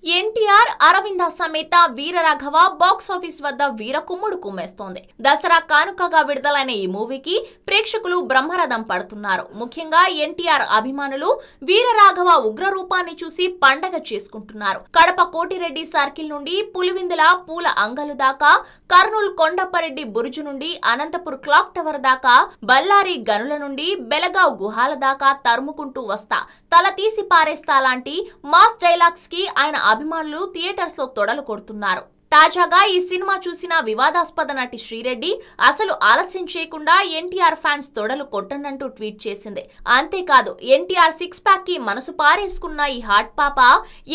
NTR Aravinda Sametha Veeraraghava box office వద్ద వీరకుమ్ముడు కుమ్మేస్తోంది. దసరా కానుకగా విడుదలైన ఈ మూవీకి ప్రేక్షకులు బ్రహ్మరథం పడుతున్నారు. ముఖ్యంగా ఎన్టీఆర్ అభిమానులు వీరరాఘవ ఉగ్ర రూపాన్ని చూసి పండగ చేసుకుంటున్నారు. కడప కోటిరెడ్డి సర్కిల్ నుండి పులివిందుల పూల అంగలు దాకా, కర్నూలు కొండపరెడ్డి బురుజు నుండి అనంతపూర్ క్లాక్ టవర్ దాకా, బల్లారి గనుల నుండి బెలగావ్ గుహాల దాకా తరుముకుంటూ వస్తా, తల తీసి పారేస్తా లాంటి మాస్ డైలాగ్స్ కి ఆయన అభిమానులు థియేటర్స్ లో తొడలు కొడుతున్నారు. తాజాగా ఈ సినిమా చూసిన వివాదాస్పద నటి శ్రీరెడ్డి అసలు ఆలస్యం చేయకుండా ఎన్టీఆర్ ఫ్యాన్స్ తొడలు కొట్టనంటూ ట్వీట్ చేసింది. అంతేకాదు, ఎన్టీఆర్ సిక్స్ ప్యాక్ కి మనసు పారేసుకున్న ఈ హాట్ పాప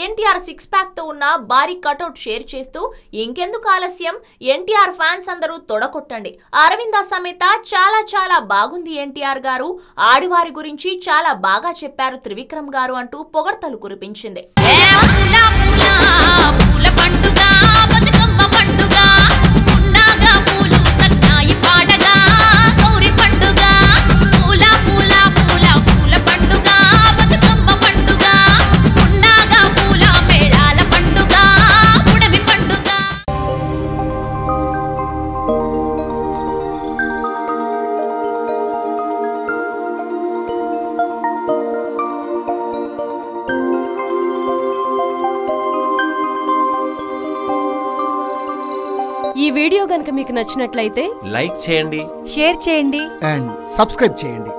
ఎన్టీఆర్ సిక్స్ ప్యాక్ తో ఉన్న భారీ కటౌట్ షేర్ చేస్తూ ఇంకెందుకు ఆలస్యం, ఎన్టీఆర్ ఫ్యాన్స్ అందరూ తొడకొట్టండి, అరవింద సమేత చాలా చాలా బాగుంది ఎన్టీఆర్ గారు, ఆడివారి గురించి చాలా బాగా చెప్పారు త్రివిక్రమ్ గారు అంటూ పొగడ్తలు కురిపించింది. ఈ వీడియో గనుక మీకు నచ్చినట్లయితే లైక్ చేయండి, షేర్ చేయండి అండ్ సబ్స్క్రైబ్ చేయండి.